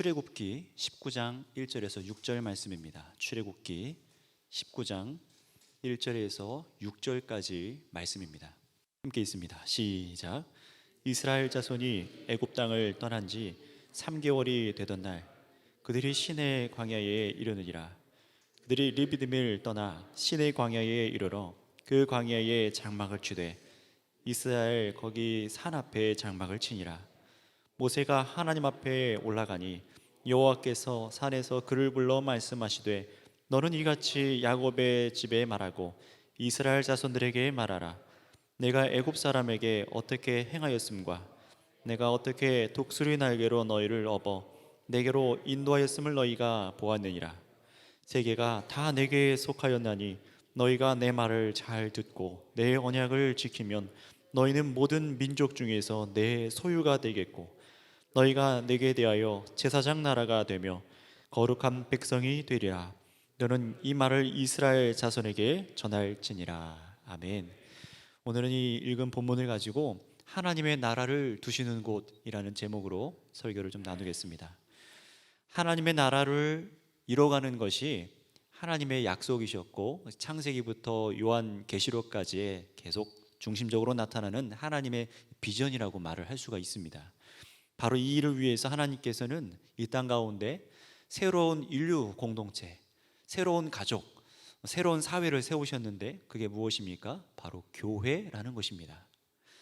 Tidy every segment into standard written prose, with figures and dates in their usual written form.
출애굽기 19장 1절에서 6절 말씀입니다. 출애굽기 19장 1절에서 6절까지 말씀입니다. 함께 있습니다. 시작. 이스라엘 자손이 애굽 땅을 떠난 지 3개월이 되던 날 그들이 시내 광야에 이르느니라. 그들이 르비딤을 떠나 시내 광야에 이르러 그 광야에 장막을 치되 이스라엘 거기 산 앞에 장막을 치니라. 모세가 하나님 앞에 올라가니 여호와께서 산에서 그를 불러 말씀하시되 너는 이같이 야곱의 집에 말하고 이스라엘 자손들에게 말하라. 내가 애굽 사람에게 어떻게 행하였음과 내가 어떻게 독수리 날개로 너희를 업어 내게로 인도하였음을 너희가 보았느니라. 세계가 다 내게 속하였나니 너희가 내 말을 잘 듣고 내 언약을 지키면 너희는 모든 민족 중에서 내 소유가 되겠고 너희가 내게 대하여 제사장 나라가 되며 거룩한 백성이 되리라. 너는 이 말을 이스라엘 자손에게 전할지니라. 아멘. 오늘은 이 읽은 본문을 가지고 하나님의 나라를 두시는 곳이라는 제목으로 설교를 좀 나누겠습니다. 하나님의 나라를 이뤄가는 것이 하나님의 약속이셨고 창세기부터 요한계시록까지의 계속 중심적으로 나타나는 하나님의 비전이라고 말을 할 수가 있습니다. 바로 이 일을 위해서 하나님께서는 이 땅 가운데 새로운 인류 공동체, 새로운 가족, 새로운 사회를 세우셨는데 그게 무엇입니까? 바로 교회라는 것입니다.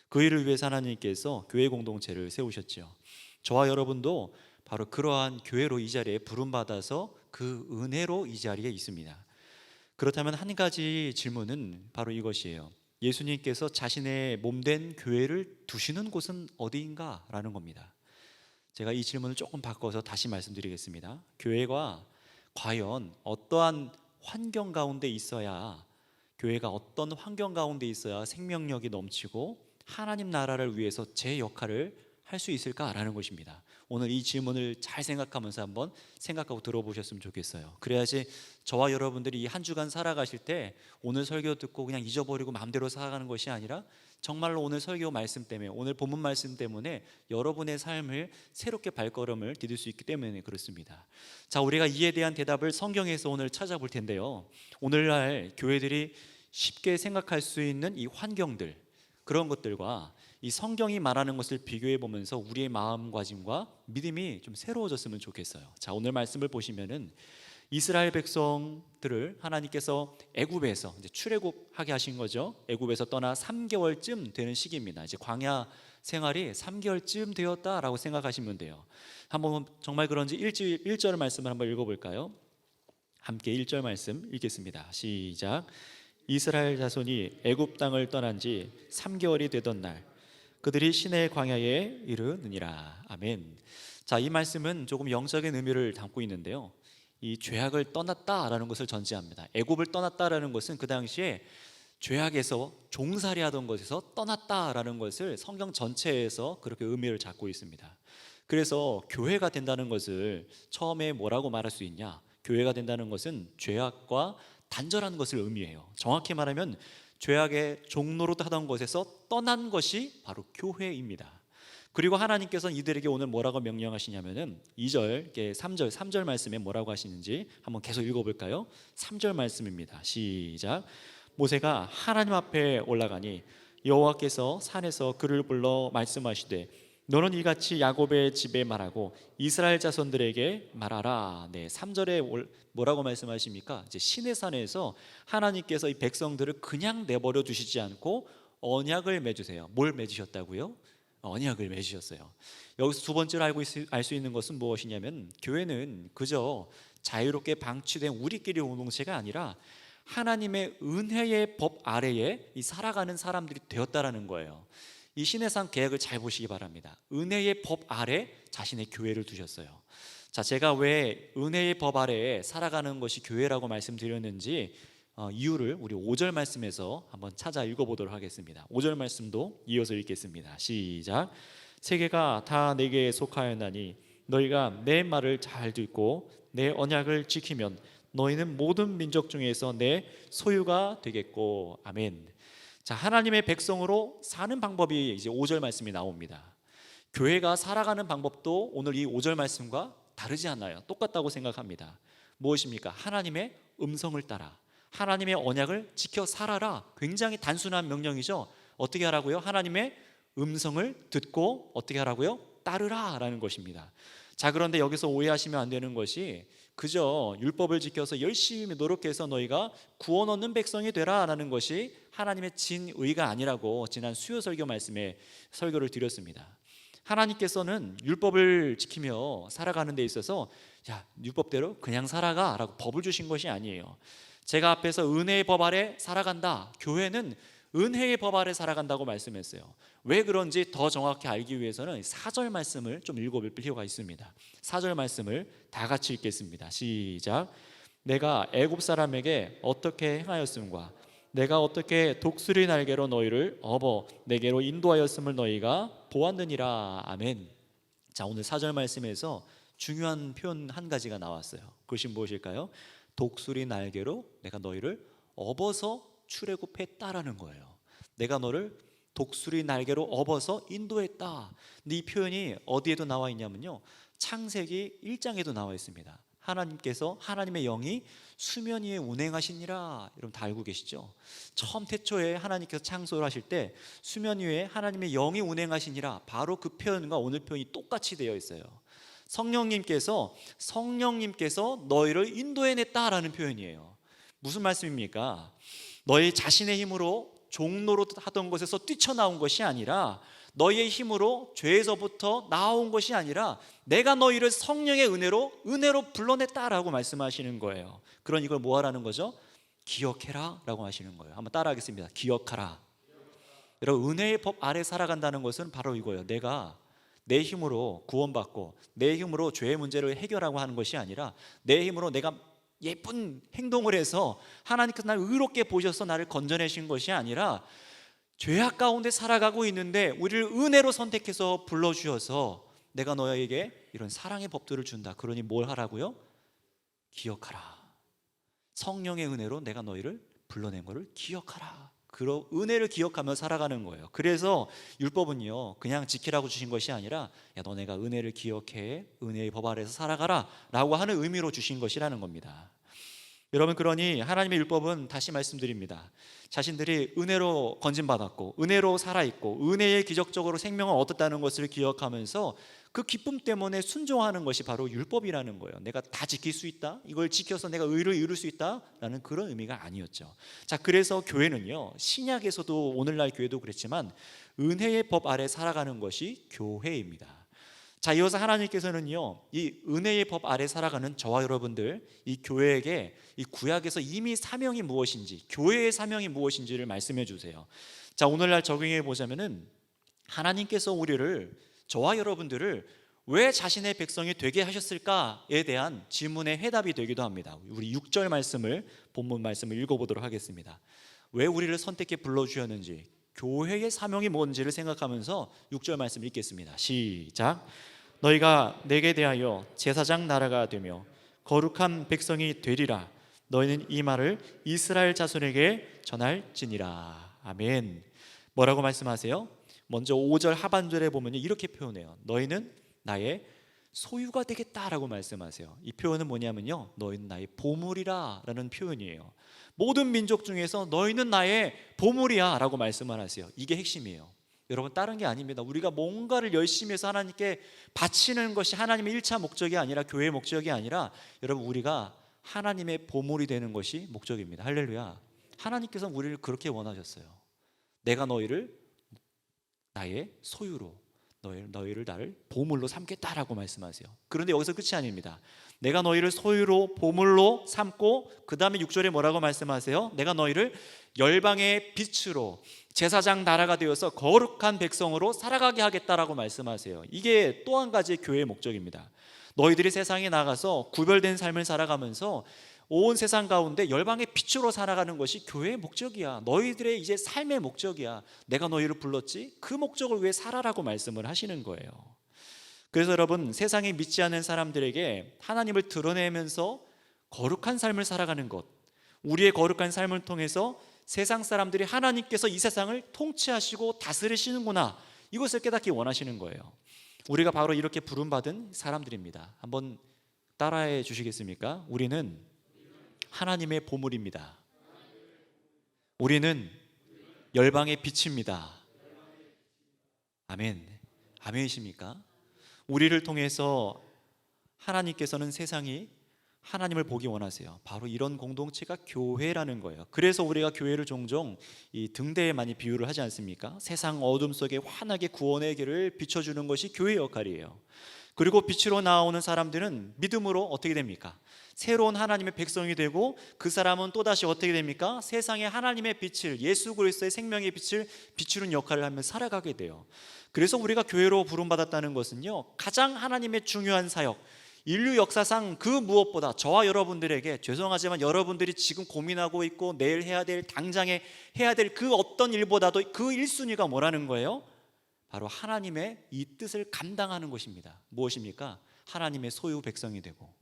그 일을 위해서 하나님께서 교회 공동체를 세우셨죠. 저와 여러분도 바로 그러한 교회로 이 자리에 부름받아서 그 은혜로 이 자리에 있습니다. 그렇다면 한 가지 질문은 바로 이것이에요. 예수님께서 자신의 몸된 교회를 두시는 곳은 어디인가? 라는 겁니다. 제가 이 질문을 조금 바꿔서 다시 말씀드리겠습니다. 교회가 과연 어떠한 환경 가운데 있어야, 교회가 어떤 환경 가운데 있어야 생명력이 넘치고 하나님 나라를 위해서 제 역할을 할 수 있을까라는 것입니다. 오늘 이 질문을 잘 생각하면서 한번 생각하고 들어보셨으면 좋겠어요. 그래야지 저와 여러분들이 이 한 주간 살아가실 때 오늘 설교 듣고 그냥 잊어버리고 마음대로 살아가는 것이 아니라 정말로 오늘 설교 말씀 때문에, 오늘 본문 말씀 때문에 여러분의 삶을 새롭게 발걸음을 디딜 수 있기 때문에 그렇습니다. 자, 우리가 이에 대한 대답을 성경에서 오늘 찾아볼 텐데요, 오늘날 교회들이 쉽게 생각할 수 있는 이 환경들, 그런 것들과 이 성경이 말하는 것을 비교해 보면서 우리의 마음가짐과 믿음이 좀 새로워졌으면 좋겠어요. 자, 오늘 말씀을 보시면은 이스라엘 백성들을 하나님께서 애굽에서 이제 출애굽하게 하신 거죠. 애굽에서 떠나 3개월쯤 되는 시기입니다. 이제 광야 생활이 3개월쯤 되었다라고 생각하시면 돼요. 한번 정말 그런지 1절 말씀을 한번 읽어볼까요? 함께 1절 말씀 읽겠습니다. 시작. 이스라엘 자손이 애굽 땅을 떠난 지 3개월이 되던 날 그들이 시내 광야에 이르느니라. 아멘. 자, 이 말씀은 조금 영적인 의미를 담고 있는데요, 이 죄악을 떠났다라는 것을 전제합니다. 애굽을 떠났다라는 것은 그 당시에 죄악에서 종살이하던 것에서 떠났다라는 것을 성경 전체에서 그렇게 의미를 잡고 있습니다. 그래서 교회가 된다는 것을 처음에 뭐라고 말할 수 있냐? 교회가 된다는 것은 죄악과 단절한 것을 의미해요. 정확히 말하면 죄악의 종로로 하던 것에서 떠난 것이 바로 교회입니다. 그리고 하나님께서는 이들에게 오늘 뭐라고 명령하시냐면은 2절, 3절 말씀에 뭐라고 하시는지 한번 계속 읽어볼까요? 3절 말씀입니다. 시작. 모세가 하나님 앞에 올라가니 여호와께서 산에서 그를 불러 말씀하시되 너는 이같이 야곱의 집에 말하고 이스라엘 자손들에게 말하라. 네, 3절에 뭐라고 말씀하십니까? 이제 시내산에서 하나님께서 이 백성들을 그냥 내버려 두시지 않고 언약을 맺으세요. 뭘 맺으셨다고요? 언약을 맺으셨어요. 여기서 두 번째로 알 수 있는 것은 무엇이냐면 교회는 그저 자유롭게 방치된 우리끼리 공동체가 아니라 하나님의 은혜의 법 아래에 이 살아가는 사람들이 되었다라는 거예요. 이 시내산 계약을 잘 보시기 바랍니다. 은혜의 법 아래 자신의 교회를 두셨어요. 자, 제가 왜 은혜의 법 아래에 살아가는 것이 교회라고 말씀드렸는지 이유를 우리 5절 말씀에서 한번 찾아 읽어보도록 하겠습니다. 5절 말씀도 이어서 읽겠습니다. 시작. 세계가 다 내게 속하였나니 너희가 내 말을 잘 듣고 내 언약을 지키면 너희는 모든 민족 중에서 내 소유가 되겠고. 아멘. 자, 하나님의 백성으로 사는 방법이 이제 5절 말씀이 나옵니다. 교회가 살아가는 방법도 오늘 이 5절 말씀과 다르지 않아요. 똑같다고 생각합니다. 무엇입니까? 하나님의 음성을 따라, 하나님의 언약을 지켜 살아라. 굉장히 단순한 명령이죠. 어떻게 하라고요? 하나님의 음성을 듣고 어떻게 하라고요? 따르라 라는 것입니다. 자, 그런데 여기서 오해하시면 안 되는 것이 그저 율법을 지켜서 열심히 노력해서 너희가 구원 얻는 백성이 되라 라는 것이 하나님의 진의가 아니라고 지난 수요 설교 말씀에 설교를 드렸습니다. 하나님께서는 율법을 지키며 살아가는 데 있어서 야, 율법대로 그냥 살아가 라고 법을 주신 것이 아니에요. 제가 앞에서 은혜의 법 아래 살아간다. 교회는 은혜의 법 아래 살아간다고 말씀했어요. 왜 그런지 더 정확히 알기 위해서는 4절 말씀을 좀 읽어볼 필요가 있습니다. 4절 말씀을 다 같이 읽겠습니다. 시작. 내가 애굽 사람에게 어떻게 행하였음과 내가 어떻게 독수리 날개로 너희를 업어 내게로 인도하였음을 너희가 보았느니라. 아멘. 자, 오늘 4절 말씀에서 중요한 표현 한 가지가 나왔어요. 그것이 무엇일까요? 독수리 날개로 내가 너희를 업어서 출애굽했다라는 거예요. 내가 너를 독수리 날개로 업어서 인도했다. 근데 이 표현이 어디에도 나와 있냐면요, 창세기 1장에도 나와 있습니다. 하나님께서 하나님의 영이 수면 위에 운행하시니라. 여러분 다 알고 계시죠? 처음 태초에 하나님께서 창조를 하실 때 수면 위에 하나님의 영이 운행하시니라, 바로 그 표현과 오늘 표현이 똑같이 되어 있어요. 성령님께서 너희를 인도해냈다라는 표현이에요. 무슨 말씀입니까? 너희 자신의 힘으로 종로로 하던 곳에서 뛰쳐나온 것이 아니라, 너희의 힘으로 죄에서부터 나온 것이 아니라 내가 너희를 성령의 은혜로 불러냈다라고 말씀하시는 거예요. 그런 이걸 뭐 하라는 거죠? 기억해라 라고 하시는 거예요. 한번 따라 하겠습니다. 기억하라. 여러분, 은혜의 법 아래 살아간다는 것은 바로 이거예요. 내가 내 힘으로 구원받고 내 힘으로 죄의 문제를 해결하고 하는 것이 아니라, 내 힘으로 내가 예쁜 행동을 해서 하나님께서 나를 의롭게 보셔서 나를 건져내신 것이 아니라, 죄악 가운데 살아가고 있는데 우리를 은혜로 선택해서 불러주셔서 내가 너에게 이런 사랑의 법들을 준다. 그러니 뭘 하라고요? 기억하라. 성령의 은혜로 내가 너희를 불러낸 것을 기억하라. 그 은혜를 기억하며 살아가는 거예요. 그래서 율법은요, 그냥 지키라고 주신 것이 아니라, 야, 너네가 은혜를 기억해, 은혜의 법 아래에서 살아가라 라고 하는 의미로 주신 것이라는 겁니다. 여러분, 그러니 하나님의 율법은, 다시 말씀드립니다, 자신들이 은혜로 건진받았고 은혜로 살아있고 은혜에 기적적으로 생명을 얻었다는 것을 기억하면서 그 기쁨 때문에 순종하는 것이 바로 율법이라는 거예요. 내가 다 지킬 수 있다, 이걸 지켜서 내가 의를 이룰 수 있다라는 그런 의미가 아니었죠. 자, 그래서 교회는요, 신약에서도 오늘날 교회도 그랬지만 은혜의 법 아래 살아가는 것이 교회입니다. 자, 이어서 하나님께서는요, 이 은혜의 법 아래 살아가는 저와 여러분들, 이 교회에게 이 구약에서 이미 사명이 무엇인지, 교회의 사명이 무엇인지를 말씀해 주세요. 자, 오늘날 적용해 보자면은, 하나님께서 저와 여러분들을 왜 자신의 백성이 되게 하셨을까에 대한 질문의 해답이 되기도 합니다. 우리 6절 말씀을, 본문 말씀을 읽어보도록 하겠습니다. 왜 우리를 선택해 불러주셨는지, 교회의 사명이 뭔지를 생각하면서 6절 말씀 읽겠습니다. 시작. 너희가 내게 대하여 제사장 나라가 되며 거룩한 백성이 되리라. 너희는 이 말을 이스라엘 자손에게 전할지니라. 아멘. 뭐라고 말씀하세요? 먼저 5절 하반절에 보면 이렇게 표현해요. 너희는 나의 소유가 되겠다라고 말씀하세요. 이 표현은 뭐냐면요, 너희는 나의 보물이라 라는 표현이에요. 모든 민족 중에서 너희는 나의 보물이야 라고 말씀을 하세요. 이게 핵심이에요. 여러분, 다른 게 아닙니다. 우리가 뭔가를 열심히 해서 하나님께 바치는 것이 하나님의 1차 목적이 아니라, 교회의 목적이 아니라, 여러분, 우리가 하나님의 보물이 되는 것이 목적입니다. 할렐루야. 하나님께서 우리를 그렇게 원하셨어요. 내가 너희를 나의 소유로, 너희를 나를 보물로 삼겠다라고 말씀하세요. 그런데 여기서 끝이 아닙니다. 내가 너희를 소유로, 보물로 삼고, 그 다음에 6절에 뭐라고 말씀하세요? 내가 너희를 열방의 빛으로, 제사장 나라가 되어서 거룩한 백성으로 살아가게 하겠다라고 말씀하세요. 이게 또 한 가지 교회의 목적입니다. 너희들이 세상에 나가서 구별된 삶을 살아가면서 온 세상 가운데 열방의 빛으로 살아가는 것이 교회의 목적이야. 너희들의 이제 삶의 목적이야. 내가 너희를 불렀지, 그 목적을 위해 살아라고 말씀을 하시는 거예요. 그래서 여러분, 세상에 믿지 않는 사람들에게 하나님을 드러내면서 거룩한 삶을 살아가는 것, 우리의 거룩한 삶을 통해서 세상 사람들이 하나님께서 이 세상을 통치하시고 다스리시는구나, 이것을 깨닫기 원하시는 거예요. 우리가 바로 이렇게 부름받은 사람들입니다. 한번 따라해 주시겠습니까? 우리는 하나님의 보물입니다. 우리는 열방의 빛입니다. 아멘. 아멘이십니까? 우리를 통해서 하나님께서는 세상이 하나님을 보기 원하세요. 바로 이런 공동체가 교회라는 거예요. 그래서 우리가 교회를 종종 이 등대에 많이 비유를 하지 않습니까? 세상 어둠 속에 환하게 구원의 길을 비춰주는 것이 교회의 역할이에요. 그리고 빛으로 나오는 사람들은 믿음으로 어떻게 됩니까? 새로운 하나님의 백성이 되고, 그 사람은 또다시 어떻게 됩니까? 세상에 하나님의 빛을, 예수 그리스도의 생명의 빛을 비추는 역할을 하며 살아가게 돼요. 그래서 우리가 교회로 부름받았다는 것은요, 가장 하나님의 중요한 사역, 인류 역사상 그 무엇보다 저와 여러분들에게, 죄송하지만 여러분들이 지금 고민하고 있고 내일 해야 될, 당장에 해야 될 그 어떤 일보다도 그 1순위가 뭐라는 거예요? 바로 하나님의 이 뜻을 감당하는 것입니다. 무엇입니까? 하나님의 소유 백성이 되고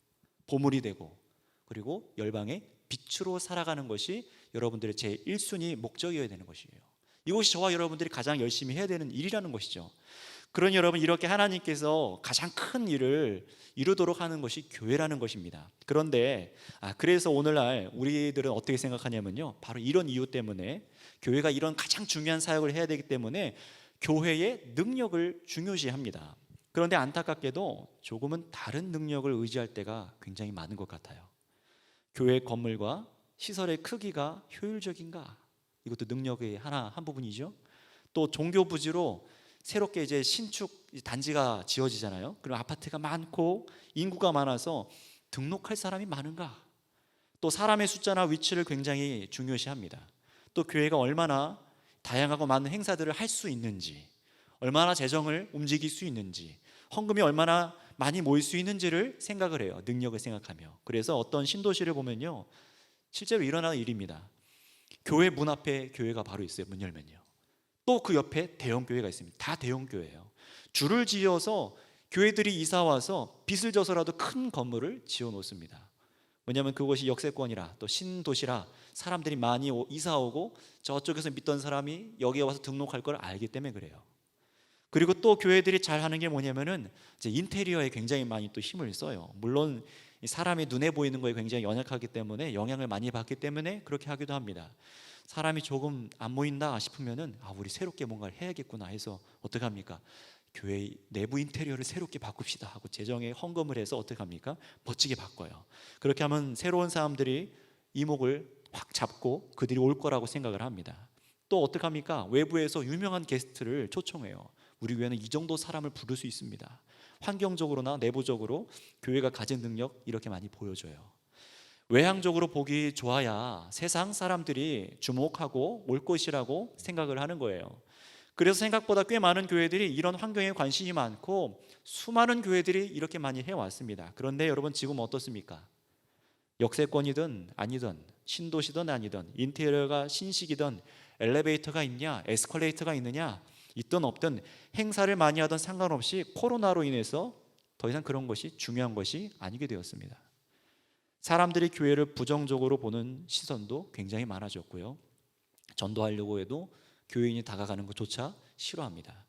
보물이 되고, 그리고 열방의 빛으로 살아가는 것이 여러분들의 제 1순위 목적이어야 되는 것이에요. 이것이 저와 여러분들이 가장 열심히 해야 되는 일이라는 것이죠. 그러니 여러분, 이렇게 하나님께서 가장 큰 일을 이루도록 하는 것이 교회라는 것입니다. 그런데 그래서 오늘날 우리들은 어떻게 생각하냐면요, 바로 이런 이유 때문에, 교회가 이런 가장 중요한 사역을 해야 되기 때문에 교회의 능력을 중요시합니다. 그런데 안타깝게도 조금은 다른 능력을 의지할 때가 굉장히 많은 것 같아요. 교회 건물과 시설의 크기가 효율적인가? 이것도 능력의 한 부분이죠. 또 종교 부지로 새롭게 이제 신축 단지가 지어지잖아요. 그리고 아파트가 많고 인구가 많아서 등록할 사람이 많은가? 또 사람의 숫자나 위치를 굉장히 중요시합니다. 또 교회가 얼마나 다양하고 많은 행사들을 할 수 있는지, 얼마나 재정을 움직일 수 있는지, 헌금이 얼마나 많이 모일 수 있는지를 생각을 해요. 능력을 생각하며. 그래서 어떤 신도시를 보면요, 실제로 일어나는 일입니다. 교회 문 앞에 교회가 바로 있어요. 문 열면요. 또 그 옆에 대형 교회가 있습니다. 다 대형 교회예요. 줄을 지어서 교회들이 이사 와서 빚을 져서라도 큰 건물을 지어 놓습니다. 왜냐하면 그것이 역세권이라, 또 신도시라 사람들이 많이 이사 오고 저쪽에서 믿던 사람이 여기에 와서 등록할 걸 알기 때문에 그래요. 그리고 또 교회들이 잘 하는 게 뭐냐면은 이제 인테리어에 굉장히 많이 또 힘을 써요. 물론 사람이 눈에 보이는 거에 굉장히 연약하기 때문에, 영향을 많이 받기 때문에 그렇게 하기도 합니다. 사람이 조금 안 보인다 싶으면은 우리 새롭게 뭔가를 해야겠구나 해서 어떻게 합니까? 교회 내부 인테리어를 새롭게 바꿉시다 하고 재정에 헌금을 해서 어떻게 합니까? 멋지게 바꿔요. 그렇게 하면 새로운 사람들이 이목을 확 잡고 그들이 올 거라고 생각을 합니다. 또 어떻게 합니까? 외부에서 유명한 게스트를 초청해요. 우리 교회는 이 정도 사람을 부를 수 있습니다. 환경적으로나 내부적으로 교회가 가진 능력 이렇게 많이 보여줘요. 외향적으로 보기 좋아야 세상 사람들이 주목하고 올 것이라고 생각을 하는 거예요. 그래서 생각보다 꽤 많은 교회들이 이런 환경에 관심이 많고, 수많은 교회들이 이렇게 많이 해왔습니다. 그런데 여러분, 지금 어떻습니까? 역세권이든 아니든, 신도시든 아니든, 인테리어가 신식이든, 엘리베이터가 있냐, 에스컬레이터가 있느냐, 있든 없든, 행사를 많이 하든 상관없이 코로나로 인해서 더 이상 그런 것이 중요한 것이 아니게 되었습니다. 사람들이 교회를 부정적으로 보는 시선도 굉장히 많아졌고요. 전도하려고 해도 교인이 다가가는 것조차 싫어합니다.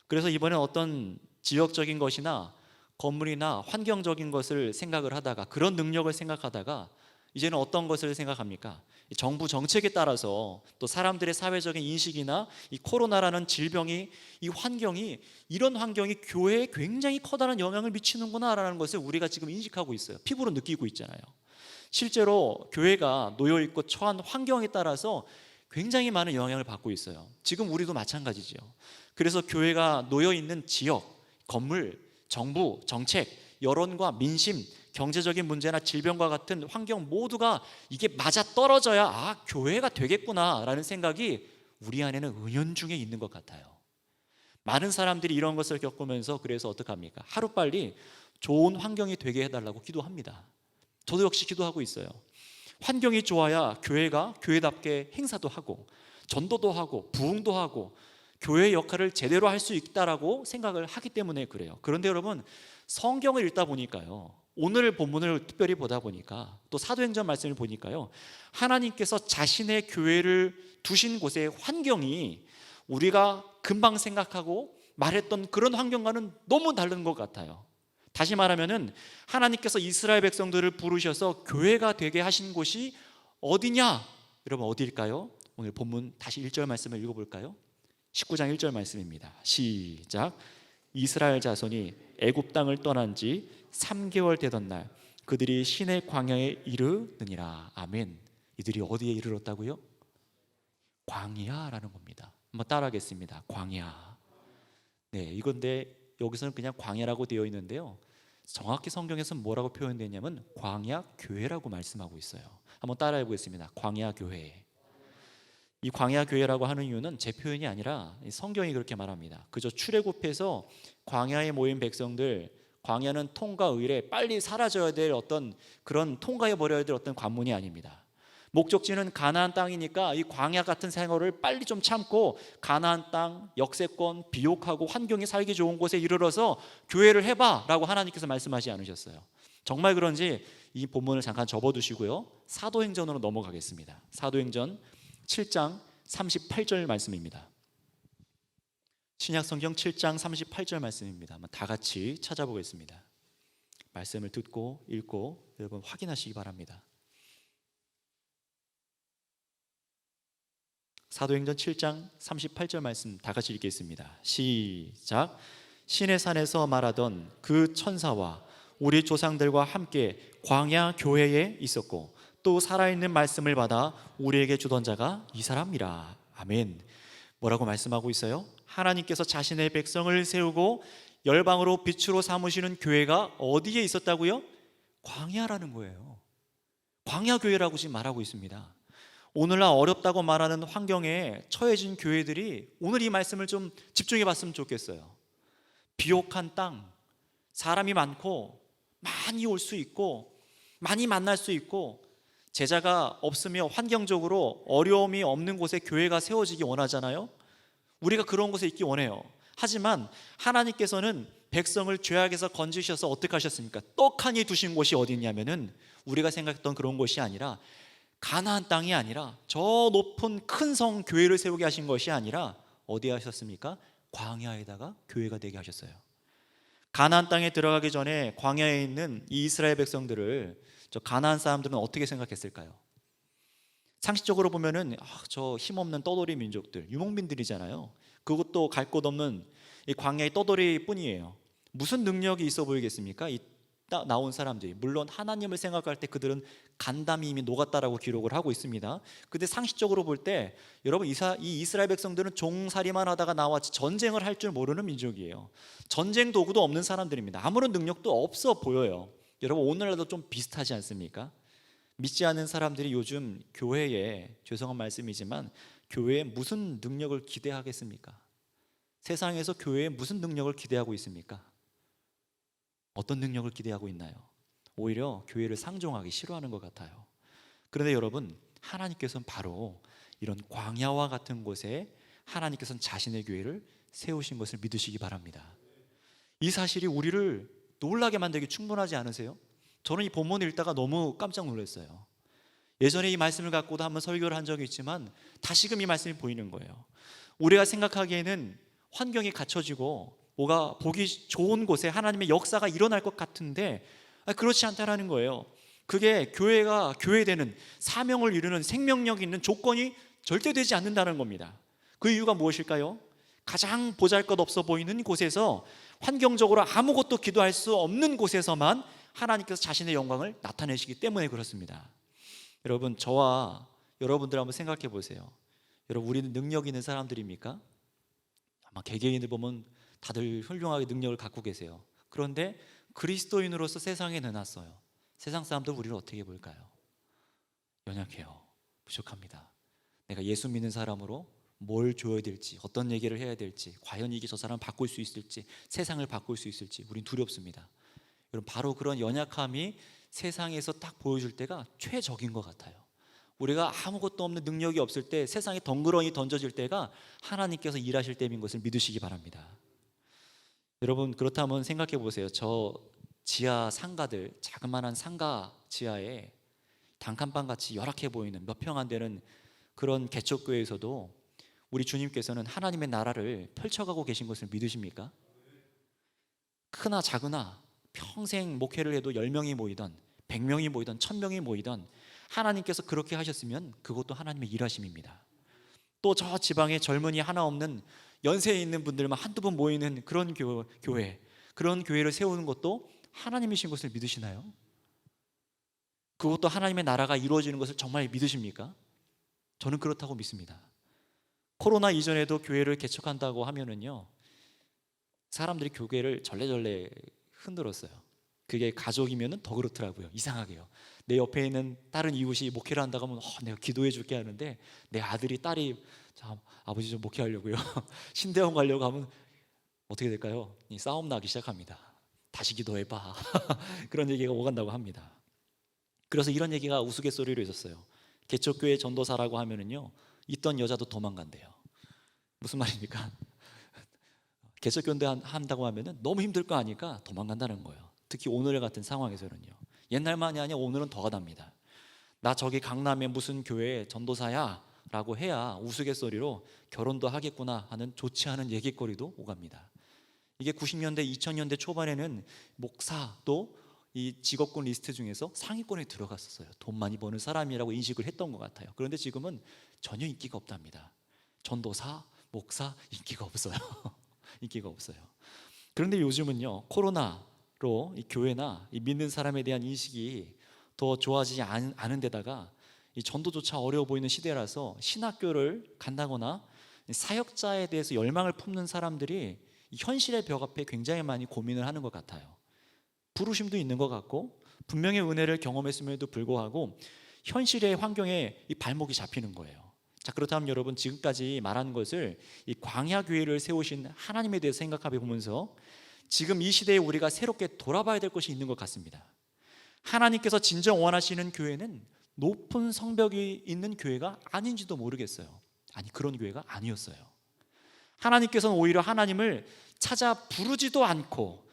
그래서 이번에 어떤 지역적인 것이나 건물이나 환경적인 것을 생각을 하다가, 그런 능력을 생각하다가 이제는 어떤 것을 생각합니까? 정부 정책에 따라서, 또 사람들의 사회적인 인식이나 이 코로나라는 질병이, 이 환경이, 이런 환경이 교회에 굉장히 커다란 영향을 미치는구나라는 것을 우리가 지금 인식하고 있어요. 피부로 느끼고 있잖아요. 실제로 교회가 놓여있고 처한 환경에 따라서 굉장히 많은 영향을 받고 있어요. 지금 우리도 마찬가지죠. 그래서 교회가 놓여있는 지역, 건물, 정부, 정책, 여론과 민심, 경제적인 문제나 질병과 같은 환경 모두가 이게 맞아 떨어져야 교회가 되겠구나라는 생각이 우리 안에는 은연중에 있는 것 같아요. 많은 사람들이 이런 것을 겪으면서 그래서 어떡합니까? 하루빨리 좋은 환경이 되게 해달라고 기도합니다. 저도 역시 기도하고 있어요. 환경이 좋아야 교회가 교회답게 행사도 하고 전도도 하고 부흥도 하고 교회의 역할을 제대로 할 수 있다라고 생각을 하기 때문에 그래요. 그런데 여러분, 성경을 읽다 보니까요, 오늘 본문을 특별히 보다 보니까, 또 사도행전 말씀을 보니까요, 하나님께서 자신의 교회를 두신 곳의 환경이 우리가 금방 생각하고 말했던 그런 환경과는 너무 다른 것 같아요. 다시 말하면은 하나님께서 이스라엘 백성들을 부르셔서 교회가 되게 하신 곳이 어디냐? 여러분 어디일까요? 오늘 본문 다시 1절 말씀을 읽어볼까요? 19장 1절 말씀입니다. 시작. 이스라엘 자손이 애굽 땅을 떠난 지 3개월 되던 날 그들이 시내 광야에 이르느니라. 아멘. 이들이 어디에 이르렀다고요? 광야라는 겁니다. 한번 따라하겠습니다. 광야. 네, 이건데 여기서는 그냥 광야라고 되어 있는데요, 정확히 성경에서는 뭐라고 표현되냐면 광야 교회라고 말씀하고 있어요. 한번 따라해 보겠습니다. 광야 교회. 이 광야 교회라고 하는 이유는 제 표현이 아니라 성경이 그렇게 말합니다. 그저 출애굽해서 광야에 모인 백성들, 광야는 통과 의례, 빨리 사라져야 될 어떤 그런 통과해 버려야 될 어떤 관문이 아닙니다. 목적지는 가나안 땅이니까 이 광야 같은 생활을 빨리 좀 참고 가나안 땅, 역세권, 비옥하고 환경이 살기 좋은 곳에 이르러서 교회를 해봐 라고 하나님께서 말씀하지 않으셨어요. 정말 그런지 이 본문을 잠깐 접어두시고요, 사도행전으로 넘어가겠습니다. 사도행전 7장 38절 말씀입니다. 신약성경 7장 38절 말씀입니다. 한번 다 같이 찾아보겠습니다. 말씀을 듣고 읽고 여러분 확인하시기 바랍니다. 사도행전 7장 38절 말씀 다 같이 읽겠습니다. 시작. 신의 산에서 말하던 그 천사와 우리 조상들과 함께 광야 교회에 있었고 또 살아있는 말씀을 받아 우리에게 주던 자가 이 사람이라. 아멘. 뭐라고 말씀하고 있어요? 하나님께서 자신의 백성을 세우고 열방으로 빛으로 삼으시는 교회가 어디에 있었다고요? 광야라는 거예요. 광야 교회라고 지금 말하고 있습니다. 오늘날 어렵다고 말하는 환경에 처해진 교회들이 오늘 이 말씀을 좀 집중해 봤으면 좋겠어요. 비옥한 땅, 사람이 많고 많이 올 수 있고 많이 만날 수 있고 제자가 없으며 환경적으로 어려움이 없는 곳에 교회가 세워지기 원하잖아요. 우리가 그런 곳에 있기 원해요. 하지만 하나님께서는 백성을 죄악에서 건지셔서 어떻게 하셨습니까? 떡하니 두신 곳이 어디 있냐면은 우리가 생각했던 그런 곳이 아니라 가나안 땅이 아니라 저 높은 큰 성 교회를 세우게 하신 것이 아니라 어디에 하셨습니까? 광야에다가 교회가 되게 하셨어요. 가나안 땅에 들어가기 전에 광야에 있는 이 이스라엘 백성들을 저 가나안 사람들은 어떻게 생각했을까요? 상식적으로 보면은 저 힘없는 떠돌이 민족들, 유목민들이잖아요. 그것도 갈 곳 없는 이 광야의 떠돌이 뿐이에요. 무슨 능력이 있어 보이겠습니까? 이 나온 사람들이. 물론 하나님을 생각할 때 그들은 간담이 이미 녹았다라고 기록을 하고 있습니다. 근데 상식적으로 볼 때 여러분 이 이스라엘 백성들은 종살이만 하다가 나왔지 전쟁을 할 줄 모르는 민족이에요. 전쟁 도구도 없는 사람들입니다. 아무런 능력도 없어 보여요. 여러분 오늘날도 좀 비슷하지 않습니까? 믿지 않는 사람들이 요즘 교회에, 죄송한 말씀이지만 교회에 무슨 능력을 기대하겠습니까? 세상에서 교회에 무슨 능력을 기대하고 있습니까? 어떤 능력을 기대하고 있나요? 오히려 교회를 상종하기 싫어하는 것 같아요. 그런데 여러분, 하나님께서는 바로 이런 광야와 같은 곳에 하나님께서는 자신의 교회를 세우신 것을 믿으시기 바랍니다. 이 사실이 우리를 놀라게 만들기 충분하지 않으세요? 저는 이 본문을 읽다가 너무 깜짝 놀랐어요. 예전에 이 말씀을 갖고도 한번 설교를 한 적이 있지만 다시금 이 말씀이 보이는 거예요. 우리가 생각하기에는 환경이 갖춰지고 뭐가 보기 좋은 곳에 하나님의 역사가 일어날 것 같은데 그렇지 않다라는 거예요. 그게 교회가 교회되는, 사명을 이루는 생명력이 있는 조건이 절대 되지 않는다는 겁니다. 그 이유가 무엇일까요? 가장 보잘것없어 보이는 곳에서, 환경적으로 아무것도 기도할 수 없는 곳에서만 하나님께서 자신의 영광을 나타내시기 때문에 그렇습니다. 여러분, 저와 여러분들 한번 생각해 보세요. 여러분, 우리는 능력 있는 사람들입니까? 아마 개개인을 보면 다들 훌륭하게 능력을 갖고 계세요. 그런데 그리스도인으로서 세상에 내놨어요. 세상 사람들 우리를 어떻게 볼까요? 연약해요. 부족합니다. 내가 예수 믿는 사람으로 뭘 줘야 될지, 어떤 얘기를 해야 될지, 과연 이게 저 사람을 바꿀 수 있을지, 세상을 바꿀 수 있을지 우린 두렵습니다. 여러분, 바로 그런 연약함이 세상에서 딱 보여줄 때가 최적인 것 같아요. 우리가 아무것도 없는 능력이 없을 때, 세상에 덩그러니 던져질 때가 하나님께서 일하실 때인 것을 믿으시기 바랍니다. 여러분, 그렇다면 생각해 보세요. 저 지하 상가들, 자그마한 상가 지하에 단칸방 같이 열악해 보이는 몇 평 안 되는 그런 개척교회에서도 우리 주님께서는 하나님의 나라를 펼쳐가고 계신 것을 믿으십니까? 크나 작으나 평생 목회를 해도 10명이 모이던 100명이 모이던 1000명이 모이던 하나님께서 그렇게 하셨으면 그것도 하나님의 일하심입니다. 또 저 지방에 젊은이 하나 없는 연세에 있는 분들만 한두 번 모이는 그런 교회, 그런 교회를 세우는 것도 하나님이신 것을 믿으시나요? 그것도 하나님의 나라가 이루어지는 것을 정말 믿으십니까? 저는 그렇다고 믿습니다. 코로나 이전에도 교회를 개척한다고 하면은요, 사람들이 교회를 절레절레 흔들었어요. 그게 가족이면은 더 그렇더라고요. 이상하게요. 내 옆에 있는 다른 이웃이 목회를 한다고 하면 내가 기도해 줄게 하는데, 내 아들이 딸이 아버지 좀 목회하려고요 신대원 가려고 하면 어떻게 될까요? 싸움 나기 시작합니다. 다시 기도해봐 그런 얘기가 오간다고 합니다. 그래서 이런 얘기가 우스갯소리로 있었어요. 개척교회 전도사라고 하면은요, 있던 여자도 도망간대요. 무슨 말입니까? 개척교회 한다고 하면은 너무 힘들 거 아니까 도망간다는 거예요. 특히 오늘 같은 상황에서는요. 옛날만이 아니라 오늘은 더 가답니다. 나 저기 강남에 무슨 교회 전도사야 라고 해야 우스갯소리로 결혼도 하겠구나 하는 좋지 않은 얘기거리도 오갑니다. 이게 90년대 2000년대 초반에는 목사도 이 직업군 리스트 중에서 상위권에 들어갔었어요. 돈 많이 버는 사람이라고 인식을 했던 것 같아요. 그런데 지금은 전혀 인기가 없답니다. 전도사, 목사 인기가 없어요. 인기가 없어요. 그런데 요즘은요, 코로나로 이 교회나 이 믿는 사람에 대한 인식이 더 좋아지지 않은 데다가 이 전도조차 어려워 보이는 시대라서 신학교를 간다거나 사역자에 대해서 열망을 품는 사람들이 현실의 벽 앞에 굉장히 많이 고민을 하는 것 같아요. 부르심도 있는 것 같고 분명히 은혜를 경험했음에도 불구하고 현실의 환경에 이 발목이 잡히는 거예요. 자, 그렇다면 여러분, 지금까지 말한 것을 이 광야교회를 세우신 하나님에 대해서 생각해 보면서 지금 이 시대에 우리가 새롭게 돌아봐야 될 것이 있는 것 같습니다. 하나님께서 진정 원하시는 교회는 높은 성벽이 있는 교회가 아닌지도 모르겠어요. 아니, 그런 교회가 아니었어요. 하나님께서는 오히려 하나님을 찾아 부르지도 않고,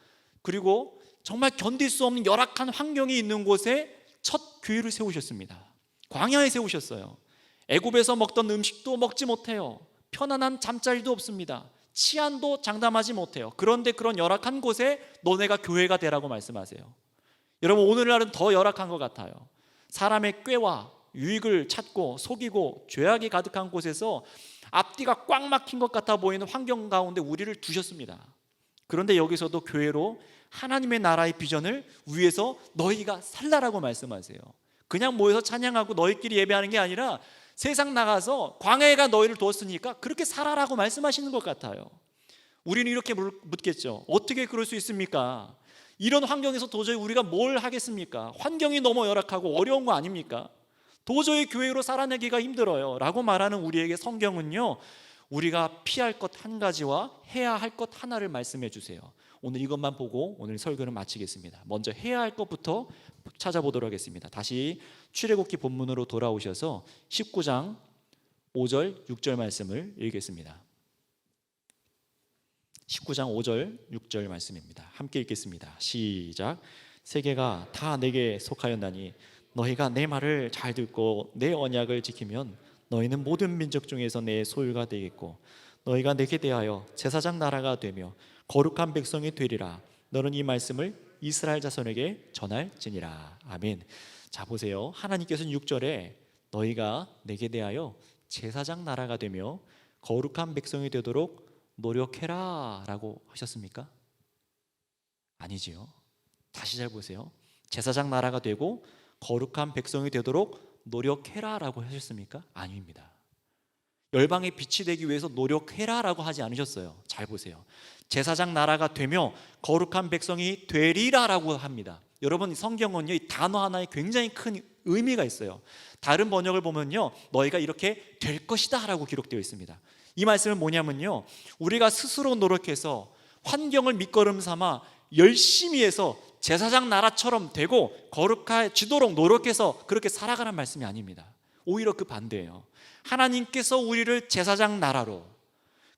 그리고 정말 견딜 수 없는 열악한 환경이 있는 곳에 첫 교회를 세우셨습니다. 광야에 세우셨어요. 애굽에서 먹던 음식도 먹지 못해요. 편안한 잠자리도 없습니다. 치안도 장담하지 못해요. 그런데 그런 열악한 곳에 너네가 교회가 되라고 말씀하세요. 여러분, 오늘날은 더 열악한 것 같아요. 사람의 꾀와 유익을 찾고 속이고 죄악이 가득한 곳에서 앞뒤가 꽉 막힌 것 같아 보이는 환경 가운데 우리를 두셨습니다. 그런데 여기서도 교회로 하나님의 나라의 비전을 위해서 너희가 살라라고 말씀하세요. 그냥 모여서 찬양하고 너희끼리 예배하는 게 아니라 세상 나가서 광야가 너희를 두었으니까 그렇게 살아라고 말씀하시는 것 같아요. 우리는 이렇게 묻겠죠. 어떻게 그럴 수 있습니까? 이런 환경에서 도저히 우리가 뭘 하겠습니까? 환경이 너무 열악하고 어려운 거 아닙니까? 도저히 교회로 살아내기가 힘들어요 라고 말하는 우리에게 성경은요, 우리가 피할 것 한 가지와 해야 할 것 하나를 말씀해 주세요. 오늘 이것만 보고 오늘 설교는 마치겠습니다. 먼저 해야 할 것부터 찾아보도록 하겠습니다. 다시 출애굽기 본문으로 돌아오셔서 19장 5절 6절 말씀을 읽겠습니다. 19장 5절 6절 말씀입니다. 함께 읽겠습니다. 시작. 세계가 다 내게 속하였나니 너희가 내 말을 잘 듣고 내 언약을 지키면 너희는 모든 민족 중에서 내 소유가 되겠고 너희가 내게 대하여 제사장 나라가 되며 거룩한 백성이 되리라. 너는 이 말씀을 이스라엘 자손에게 전할지니라. 아멘. 자, 보세요. 하나님께서는 6절에 너희가 내게 대하여 제사장 나라가 되며 거룩한 백성이 되도록 노력해라 라고 하셨습니까? 아니지요. 다시 잘 보세요. 제사장 나라가 되고 거룩한 백성이 되도록 노력해라 라고 하셨습니까? 아닙니다. 열방의 빛이 되기 위해서 노력해라 라고 하지 않으셨어요. 잘 보세요. 제사장 나라가 되며 거룩한 백성이 되리라 라고 합니다. 여러분, 성경은요, 이 단어 하나에 굉장히 큰 의미가 있어요. 다른 번역을 보면요, 너희가 이렇게 될 것이다 라고 기록되어 있습니다. 이 말씀은 뭐냐면요, 우리가 스스로 노력해서 환경을 밑거름 삼아 열심히 해서 제사장 나라처럼 되고 거룩해지도록 노력해서 그렇게 살아가는 말씀이 아닙니다. 오히려 그 반대예요. 하나님께서 우리를 제사장 나라로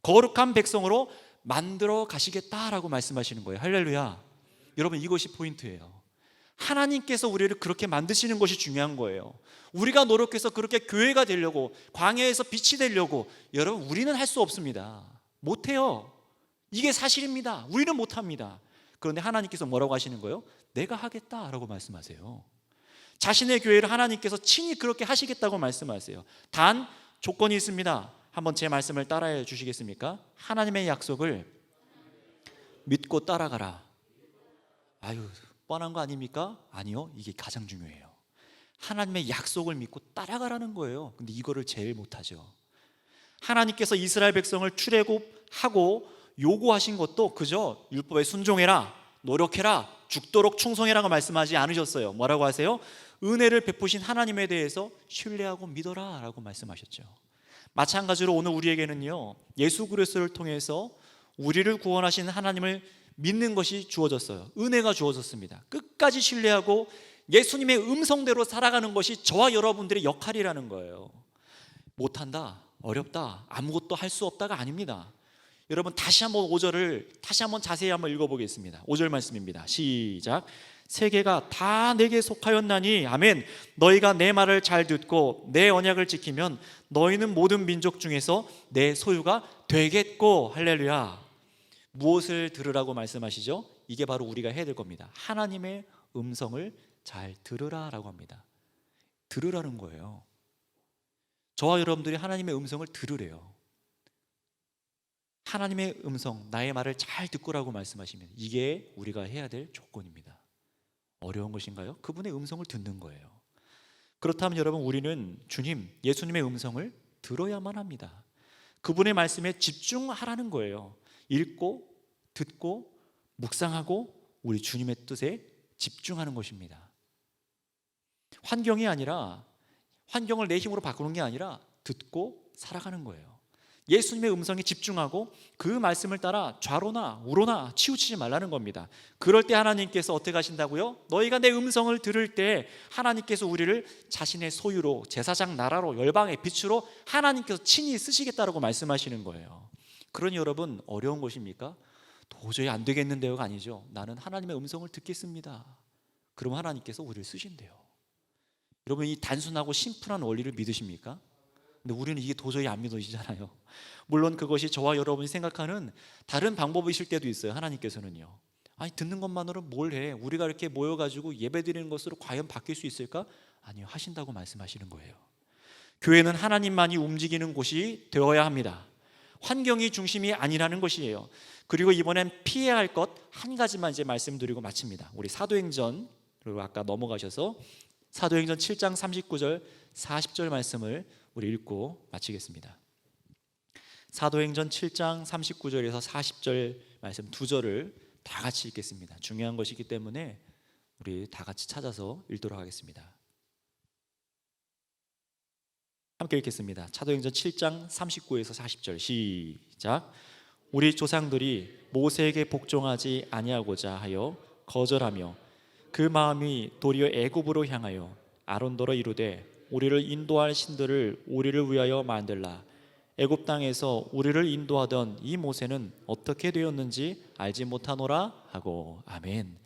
거룩한 백성으로 만들어 가시겠다라고 말씀하시는 거예요. 할렐루야. 여러분, 이것이 포인트예요. 하나님께서 우리를 그렇게 만드시는 것이 중요한 거예요. 우리가 노력해서 그렇게 교회가 되려고, 광야에서 빛이 되려고, 여러분 우리는 할 수 없습니다. 못해요. 이게 사실입니다. 우리는 못합니다. 그런데 하나님께서 뭐라고 하시는 거예요? 내가 하겠다라고 말씀하세요. 자신의 교회를 하나님께서 친히 그렇게 하시겠다고 말씀하세요. 단 조건이 있습니다. 한번 제 말씀을 따라해 주시겠습니까? 하나님의 약속을 믿고 따라가라. 아유, 뻔한 거 아닙니까? 아니요, 이게 가장 중요해요. 하나님의 약속을 믿고 따라가라는 거예요. 근데 이거를 제일 못하죠. 하나님께서 이스라엘 백성을 출애굽하고 요구하신 것도 그저 율법에 순종해라, 노력해라, 죽도록 충성해라고 말씀하지 않으셨어요. 뭐라고 하세요? 은혜를 베푸신 하나님에 대해서 신뢰하고 믿어라 라고 말씀하셨죠. 마찬가지로 오늘 우리에게는요, 예수 그리스도를 통해서 우리를 구원하신 하나님을 믿는 것이 주어졌어요. 은혜가 주어졌습니다. 끝까지 신뢰하고 예수님의 음성대로 살아가는 것이 저와 여러분들의 역할이라는 거예요. 못한다, 어렵다, 아무것도 할 수 없다가 아닙니다. 여러분 다시 한번 5절을 다시 한번 자세히 한번 읽어보겠습니다. 5절 말씀입니다. 시작. 세계가 다 내게 속하였나니 아멘. 너희가 내 말을 잘 듣고 내 언약을 지키면 너희는 모든 민족 중에서 내 소유가 되겠고. 할렐루야. 무엇을 들으라고 말씀하시죠? 이게 바로 우리가 해야 될 겁니다. 하나님의 음성을 잘 들으라라고 합니다. 들으라는 거예요. 저와 여러분들이 하나님의 음성을 들으래요. 하나님의 음성, 나의 말을 잘 듣고라고 말씀하시면 이게 우리가 해야 될 조건입니다. 어려운 것인가요? 그분의 음성을 듣는 거예요. 그렇다면 여러분, 우리는 주님, 예수님의 음성을 들어야만 합니다. 그분의 말씀에 집중하라는 거예요. 읽고 듣고 묵상하고 우리 주님의 뜻에 집중하는 것입니다. 환경이 아니라, 환경을 내 힘으로 바꾸는 게 아니라 듣고 살아가는 거예요. 예수님의 음성에 집중하고 그 말씀을 따라 좌로나 우로나 치우치지 말라는 겁니다. 그럴 때 하나님께서 어떻게 하신다고요? 너희가 내 음성을 들을 때 하나님께서 우리를 자신의 소유로, 제사장 나라로, 열방의 빛으로 하나님께서 친히 쓰시겠다라고 말씀하시는 거예요. 그러니 여러분, 어려운 것입니까? 도저히 안 되겠는데요가 아니죠. 나는 하나님의 음성을 듣겠습니다. 그럼 하나님께서 우리를 쓰신대요. 여러분, 이 단순하고 심플한 원리를 믿으십니까? 근데 우리는 이게 도저히 안 믿어지잖아요. 물론 그것이 저와 여러분이 생각하는 다른 방법이실 때도 있어요. 하나님께서는요, 아니 듣는 것만으로 뭘 해? 우리가 이렇게 모여가지고 예배드리는 것으로 과연 바뀔 수 있을까? 아니요, 하신다고 말씀하시는 거예요. 교회는 하나님만이 움직이는 곳이 되어야 합니다. 환경이 중심이 아니라는 것이에요. 그리고 이번엔 피해야 할 것 한 가지만 이제 말씀드리고 마칩니다. 우리 사도행전, 그리고 아까 넘어가셔서 사도행전 7장 39절 40절 말씀을 우리 읽고 마치겠습니다. 사도행전 7장 39절에서 40절 말씀 두 절을 다 같이 읽겠습니다. 중요한 것이기 때문에 우리 다 같이 찾아서 읽도록 하겠습니다. 함께 읽겠습니다. 사도행전 7장 39에서 40절 시작. 우리 조상들이 모세에게 복종하지 아니하고자 하여 거절하며 그 마음이 도리어 애굽으로 향하여 아론더러 이르되 우리를 인도할 신들을 우리를 위하여 만들라. 애굽 땅에서 우리를 인도하던 이 모세는 어떻게 되었는지 알지 못하노라 하고. 아멘.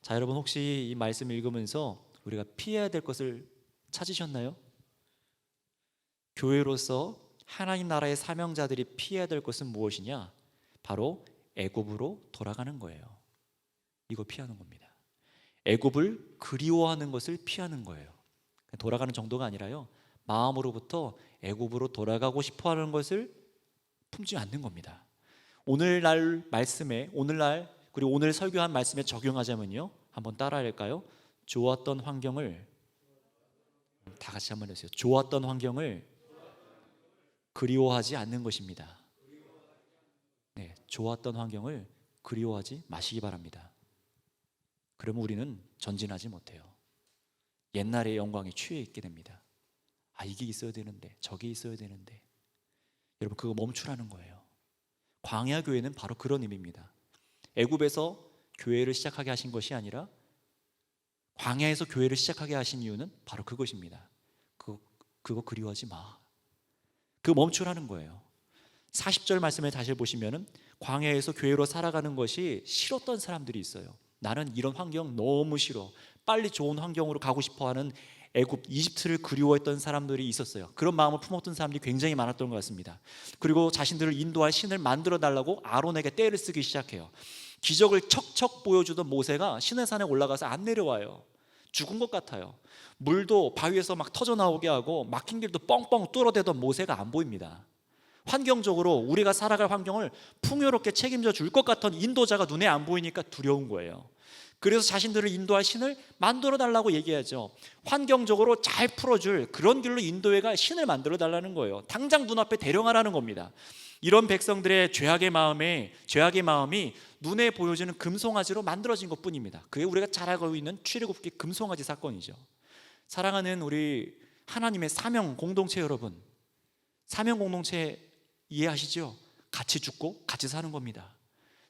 자, 여러분, 혹시 이 말씀 읽으면서 우리가 피해야 될 것을 찾으셨나요? 교회로서 하나님 나라의 사명자들이 피해야 될 것은 무엇이냐? 바로 애굽으로 돌아가는 거예요. 이거 피하는 겁니다. 애굽을 그리워하는 것을 피하는 거예요. 돌아가는 정도가 아니라요, 마음으로부터 애굽으로 돌아가고 싶어하는 것을 품지 않는 겁니다. 오늘날 말씀에, 그리고 오늘 설교한 말씀에 적용하자면요, 한번 따라할까요? 좋았던 환경을, 다 같이 한번 해주세요. 좋았던 환경을 그리워하지 않는 것입니다. 네, 좋았던 환경을 그리워하지 마시기 바랍니다. 그러면 우리는 전진하지 못해요. 옛날의 영광에 취해 있게 됩니다. 아, 이게 있어야 되는데, 저게 있어야 되는데. 여러분, 그거 멈추라는 거예요. 광야 교회는 바로 그런 의미입니다. 애굽에서 교회를 시작하게 하신 것이 아니라 광야에서 교회를 시작하게 하신 이유는 바로 그것입니다. 그거 그리워하지 마. 그거 멈추라는 거예요. 40절 말씀에 다시 보시면은 광야에서 교회로 살아가는 것이 싫었던 사람들이 있어요. 나는 이런 환경 너무 싫어. 빨리 좋은 환경으로 가고 싶어하는 애굽, 이집트를 그리워했던 사람들이 있었어요. 그런 마음을 품었던 사람들이 굉장히 많았던 것 같습니다. 그리고 자신들을 인도할 신을 만들어 달라고 아론에게 떼를 쓰기 시작해요. 기적을 척척 보여주던 모세가 시내산에 올라가서 안 내려와요. 죽은 것 같아요. 물도 바위에서 막 터져 나오게 하고 막힌 길도 뻥뻥 뚫어대던 모세가 안 보입니다. 환경적으로 우리가 살아갈 환경을 풍요롭게 책임져 줄 것 같던 인도자가 눈에 안 보이니까 두려운 거예요. 그래서 자신들을 인도할 신을 만들어 달라고 얘기하죠. 환경적으로 잘 풀어줄 그런 길로 인도해가 신을 만들어 달라는 거예요. 당장 눈앞에 대령하라는 겁니다. 이런 백성들의 죄악의 마음이 눈에 보여지는 금송아지로 만들어진 것뿐입니다. 그게 우리가 잘 알고 있는 출애굽기 금송아지 사건이죠. 사랑하는 우리 하나님의 사명 공동체 여러분, 사명 공동체 이해하시죠? 같이 죽고 같이 사는 겁니다.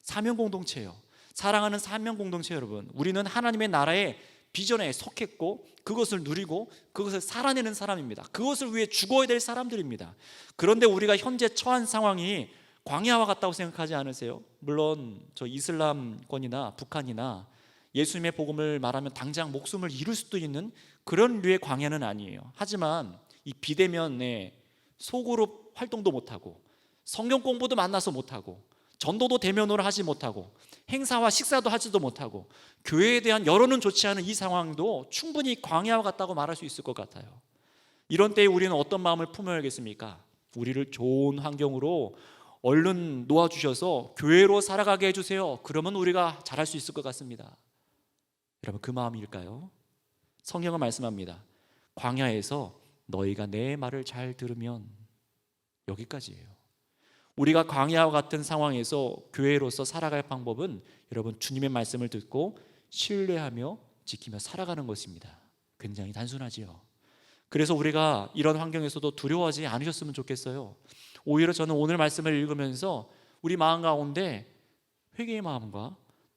사명 공동체예요. 사랑하는 사명 공동체 여러분, 우리는 하나님의 나라의 비전에 속했고 그것을 누리고 그것을 살아내는 사람입니다. 그것을 위해 죽어야 될 사람들입니다. 그런데 우리가 현재 처한 상황이 광야와 같다고 생각하지 않으세요? 물론 저 이슬람권이나 북한이나 예수님의 복음을 말하면 당장 목숨을 잃을 수도 있는 그런 류의 광야는 아니에요. 하지만 이 비대면에 소그룹 활동도 못하고 성경 공부도 만나서 못하고 전도도 대면으로 하지 못하고 행사와 식사도 하지도 못하고 교회에 대한 여론은 좋지 않은 이 상황도 충분히 광야와 같다고 말할 수 있을 것 같아요. 이런 때에 우리는 어떤 마음을 품어야겠습니까? 우리를 좋은 환경으로 얼른 놓아주셔서 교회로 살아가게 해주세요. 그러면 우리가 잘할 수 있을 것 같습니다. 여러분, 그 마음일까요? 성경은 말씀합니다. 광야에서 너희가 내 말을 잘 들으면, 여기까지예요. 우리가 광야와 같은 상황에서 교회로서 살아갈 방법은 여러분, 주님의 말씀을 듣고 신뢰하며 지키며 살아가는 것입니다. 굉장히 단순하지요. 그래서 우리가 이런 환경에서도 두려워하지 않으셨으면 좋겠어요. 오히려 저는 오늘 말씀을 읽으면서 우리 마음 가운데 회개의 마음과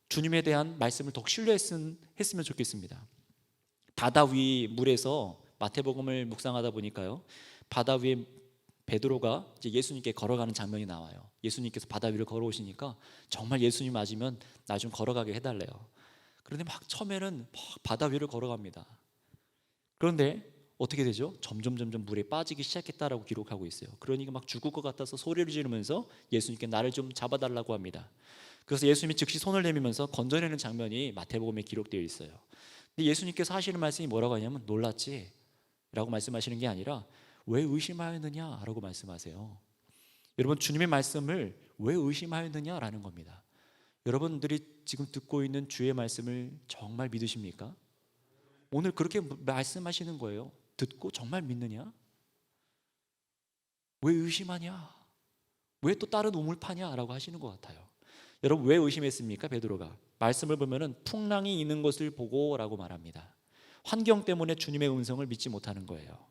주님에 대한 말씀을 더욱 신뢰했으면 좋겠습니다. 바다 위 물에서 마태복음을 묵상하다 보니까요, 바다 위에 베드로가 이제 예수님께 걸어가는 장면이 나와요. 예수님께서 바다 위를 걸어오시니까 정말 예수님 맞으면 나 좀 걸어가게 해달래요. 그런데 막 처음에는 막 바다 위를 걸어갑니다. 그런데 어떻게 되죠? 점점 물에 빠지기 시작했다라고 기록하고 있어요. 그러니까 막 죽을 것 같아서 소리를 지르면서 예수님께 나를 좀 잡아달라고 합니다. 그래서 예수님이 즉시 손을 내밀면서 건져내는 장면이 마태복음에 기록되어 있어요. 근데 예수님께서 하시는 말씀이 뭐라고 하냐면 놀랐지? 라고 말씀하시는 게 아니라 왜 의심하였느냐? 라고 말씀하세요. 여러분, 주님의 말씀을 왜 의심하였느냐라는 겁니다. 여러분들이 지금 듣고 있는 주의 말씀을 정말 믿으십니까? 오늘 그렇게 말씀하시는 거예요. 듣고 정말 믿느냐? 왜 의심하냐? 왜 또 다른 우물 파냐? 라고 하시는 것 같아요. 여러분, 왜 의심했습니까? 베드로가 말씀을 보면은 풍랑이 있는 것을 보고 라고 말합니다. 환경 때문에 주님의 음성을 믿지 못하는 거예요.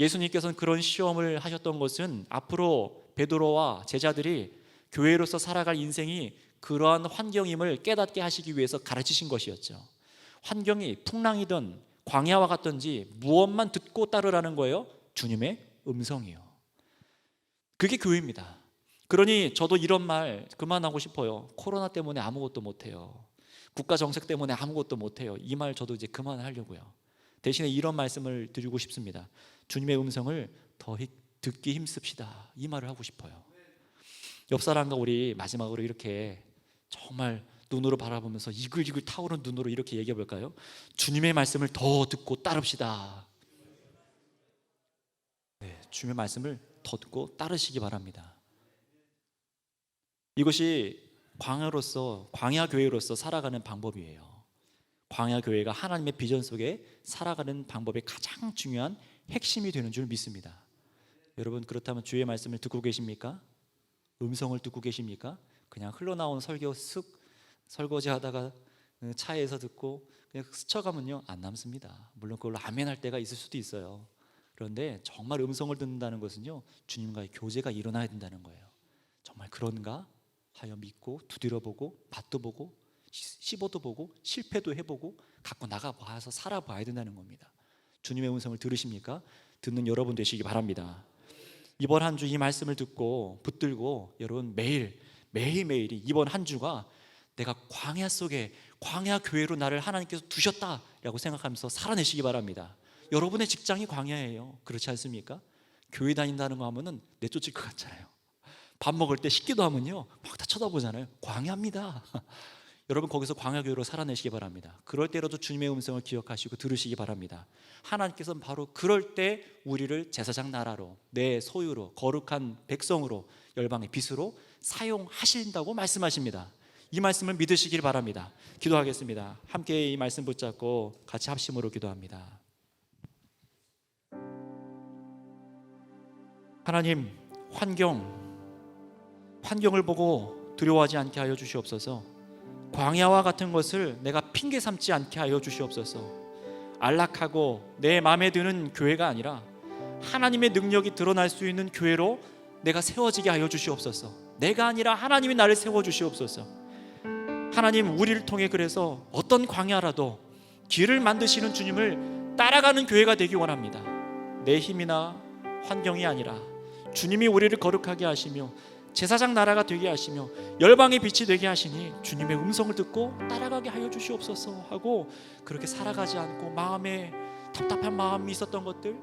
예수님께서는 그런 시험을 하셨던 것은 앞으로 베드로와 제자들이 교회로서 살아갈 인생이 그러한 환경임을 깨닫게 하시기 위해서 가르치신 것이었죠. 환경이 풍랑이든 광야와 같든지 무엇만 듣고 따르라는 거예요? 주님의 음성이요. 그게 교회입니다. 그러니 저도 이런 말 그만하고 싶어요. 코로나 때문에 아무것도 못해요. 국가 정책 때문에 아무것도 못해요. 이 말 저도 이제 그만하려고요. 대신에 이런 말씀을 드리고 싶습니다. 주님의 음성을 더 듣기 힘씁시다. 이 말을 하고 싶어요. 옆 사람과 우리 마지막으로 이렇게 정말 눈으로 바라보면서 이글이글 타오르는 눈으로 이렇게 얘기해 볼까요? 주님의 말씀을 더 듣고 따릅시다. 네, 주님의 말씀을 더 듣고 따르시기 바랍니다. 이것이 광야 교회로서 살아가는 방법이에요. 광야 교회가 하나님의 비전 속에 살아가는 방법의 가장 중요한 핵심이 되는 줄 믿습니다. 여러분, 그렇다면 주의 말씀을 듣고 계십니까? 음성을 듣고 계십니까? 그냥 흘러나온 설거지 하다가 차에서 듣고 그냥 스쳐가면요 안 남습니다. 물론 그걸로 아멘 할 때가 있을 수도 있어요. 그런데 정말 음성을 듣는다는 것은요, 주님과의 교제가 일어나야 된다는 거예요. 정말 그런가 하여 믿고 두드려 보고 맛도 보고 씹어도 보고 실패도 해보고 갖고 나가봐서 살아봐야 된다는 겁니다. 주님의 음성을 들으십니까? 듣는 여러분 되시기 바랍니다. 이번 한 주 이 말씀을 듣고 붙들고 여러분 매일매일이 이번 한 주가 내가 광야 속에 광야 교회로 나를 하나님께서 두셨다라고 생각하면서 살아내시기 바랍니다. 여러분의 직장이 광야예요. 그렇지 않습니까? 교회 다닌다는 거 하면은 내쫓을 것 같잖아요. 밥 먹을 때 식기도 하면요 막 다 쳐다보잖아요. 광야입니다. 여러분 거기서 광야교회로 살아내시기 바랍니다. 그럴 때라도 주님의 음성을 기억하시고 들으시기 바랍니다. 하나님께서는 바로 그럴 때 우리를 제사장 나라로, 내 소유로, 거룩한 백성으로, 열방의 빛으로 사용하신다고 말씀하십니다. 이 말씀을 믿으시길 바랍니다. 기도하겠습니다. 함께 이 말씀 붙잡고 같이 합심으로 기도합니다. 하나님, 환경을 보고 두려워하지 않게 하여 주시옵소서. 광야와 같은 것을 내가 핑계 삼지 않게 하여 주시옵소서. 안락하고 내 마음에 드는 교회가 아니라 하나님의 능력이 드러날 수 있는 교회로 내가 세워지게 하여 주시옵소서. 내가 아니라 하나님이 나를 세워 주시옵소서. 하나님, 우리를 통해 그래서 어떤 광야라도 길을 만드시는 주님을 따라가는 교회가 되기 원합니다. 내 힘이나 환경이 아니라 주님이 우리를 거룩하게 하시며 제사장 나라가 되게 하시며 열방의 빛이 되게 하시니 주님의 음성을 듣고 따라가게 하여 주시옵소서 하고 그렇게 살아가지 않고 마음에 답답한 마음이 있었던 것들,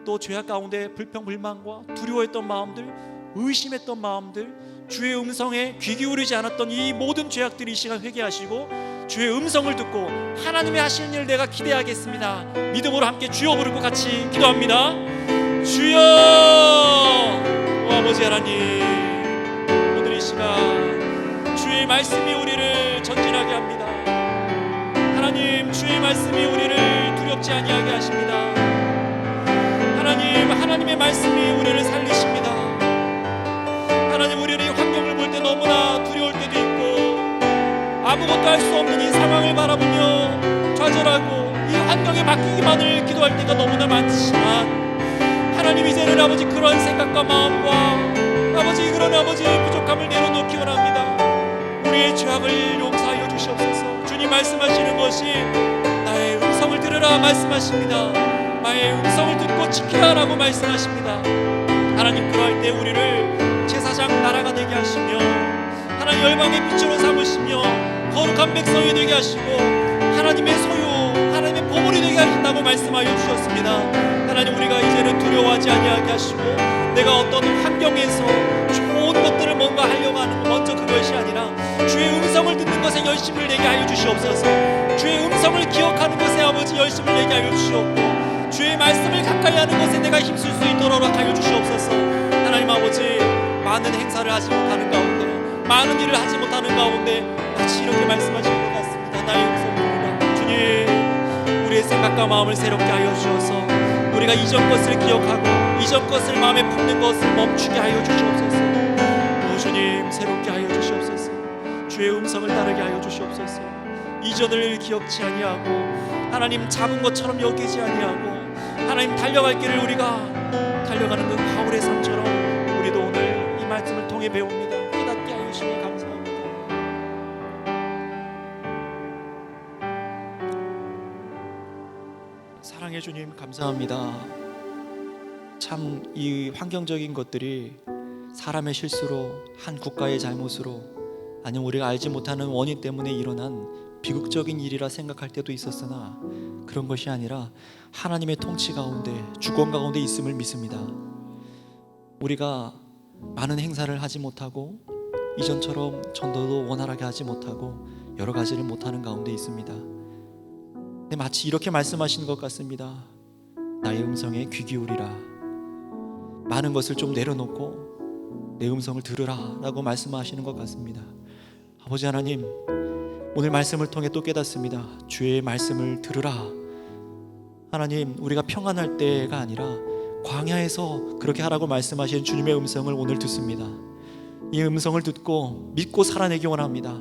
또 죄악 가운데 불평 불만과 두려워했던 마음들, 의심했던 마음들, 주의 음성에 귀 기울이지 않았던 이 모든 죄악들이 이 시간 회개하시고 주의 음성을 듣고 하나님의 하시는 일을 내가 기대하겠습니다. 믿음으로 함께 주여 부르고 같이 기도합니다. 주여! 오 아버지 하나님, 오늘 이 시간 주의 말씀이 우리를 전진하게 합니다. 하나님, 주의 말씀이 우리를 두렵지 아니하게 하십니다. 하나님, 하나님의 말씀이 우리를 살리십니다. 하나님, 우리는 이 환경을 볼 때 너무나 두려울 때도 있고 아무것도 할 수 없는 이 상황을 바라보며 좌절하고 이 환경이 바뀌기만을 기도할 때가 너무나 많지만 하나님, 이제는 아버지 그런 생각과 마음과 아버지 그런 아버지 부족함을 내려놓기 원합니다. 우리의 죄악을 용서하여 주시옵소서. 주님 말씀하시는 것이 나의 음성을 들으라 말씀하십니다. 나의 음성을 듣고 지켜야 라고 말씀하십니다. 하나님, 그럴 때 우리를 제사장 나라가 되게 하시며 하나님 열방의 빛으로 삼으시며 거룩한 백성이 되게 하시고 하나님의 소유, 하나님의 보물이 되게 하신다고 말씀하여 주셨습니다. 하나님, 우리가 이제는 두려워하지 아니하게 하시고 내가 어떤 환경에서 좋은 것들을 뭔가 하려고 하는 것, 먼저 그것이 아니라 주의 음성을 듣는 것에 열심을 내게 하여 주시옵소서. 주의 음성을 기억하는 것에 아버지 열심을 내게 하여 주시옵고 주의 말씀을 가까이 하는 것에 내가 힘쓸 수 있도록 하여 주시옵소서. 하나님 아버지, 많은 행사를 하지 못하는 가운데, 많은 일을 하지 못하는 가운데 마치 이렇게 말씀하시는 것 같습니다. 나의 음성을 들으라. 주님, 우리의 생각과 마음을 새롭게 하여 주셔서 우리가 이전 것을 기억하고 이전 것을 마음에 품는 것을 멈추게 하여 주시옵소서. 오 주님, 새롭게 하여 주시옵소서. 주의 음성을 따르게 하여 주시옵소서. 이전을 기억지 아니하고 하나님 작은 것처럼 여기지 아니하고 하나님 달려갈 길을 우리가 달려가는 그 바울의 삶처럼 우리도 오늘 이 말씀을 통해 배웁니다. 깨닫게 하여 주시니 감사합니다. 사랑해 주님, 감사합니다. 참 이 환경적인 것들이 사람의 실수로, 한 국가의 잘못으로, 아니면 우리가 알지 못하는 원인 때문에 일어난 비극적인 일이라 생각할 때도 있었으나 그런 것이 아니라 하나님의 통치 가운데, 주권 가운데 있음을 믿습니다. 우리가 많은 행사를 하지 못하고 이전처럼 전도도 원활하게 하지 못하고 여러 가지를 못하는 가운데 있습니다. 근데 마치 이렇게 말씀하시는 것 같습니다. 나의 음성에 귀 기울이라. 많은 것을 좀 내려놓고 내 음성을 들으라 라고 말씀하시는 것 같습니다. 아버지 하나님, 오늘 말씀을 통해 또 깨닫습니다. 주의 말씀을 들으라. 하나님, 우리가 평안할 때가 아니라 광야에서 그렇게 하라고 말씀하신 주님의 음성을 오늘 듣습니다. 이 음성을 듣고 믿고 살아내기 원합니다.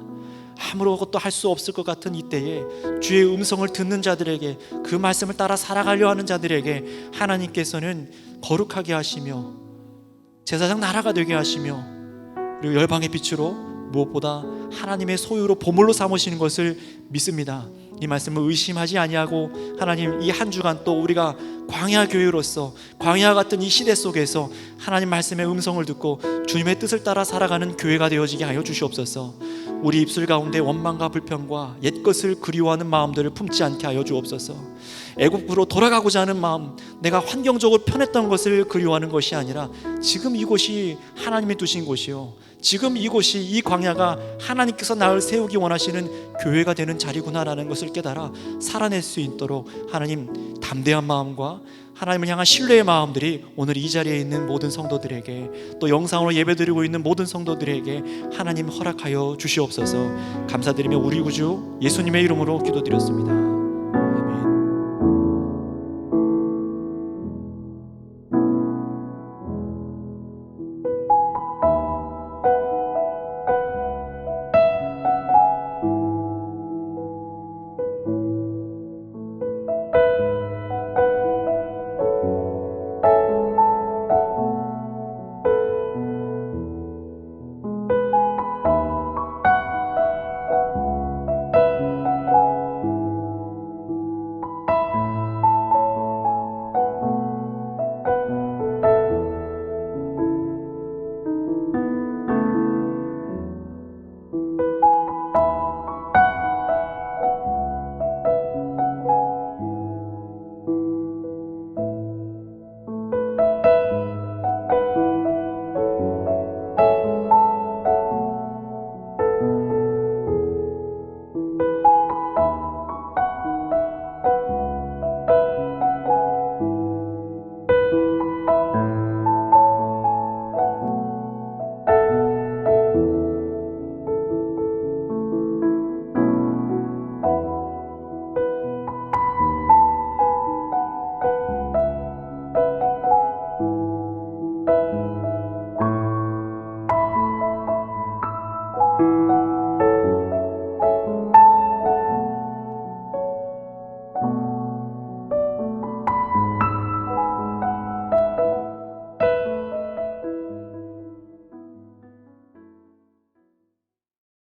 아무것도 할 수 없을 것 같은 이때에 주의 음성을 듣는 자들에게, 그 말씀을 따라 살아가려 하는 자들에게 하나님께서는 거룩하게 하시며 제사장 나라가 되게 하시며 그리고 열방의 빛으로 무엇보다 하나님의 소유로 보물로 삼으시는 것을 믿습니다. 이 말씀을 의심하지 아니하고 하나님, 이 한 주간 또 우리가 광야 교회로서 광야 같은 이 시대 속에서 하나님 말씀의 음성을 듣고 주님의 뜻을 따라 살아가는 교회가 되어지게 하여 주시옵소서. 우리 입술 가운데 원망과 불평과 옛 옛것을 그리워하는 마음들을 품지 않게 하여 주옵소서. 애굽으로 돌아가고자 하는 마음, 내가 환경적으로 편했던 것을 그리워하는 것이 아니라 지금 이곳이 하나님이 두신 곳이요, 지금 이곳이, 이 광야가 하나님께서 나를 세우기 원하시는 교회가 되는 자리구나라는 것을 깨달아 살아낼 수 있도록 하나님 담대한 마음과 하나님을 향한 신뢰의 마음들이 오늘 이 자리에 있는 모든 성도들에게, 또 영상으로 예배드리고 있는 모든 성도들에게 하나님 허락하여 주시옵소서. 감사드리며 우리 구주 예수님의 이름으로 기도드렸습니다.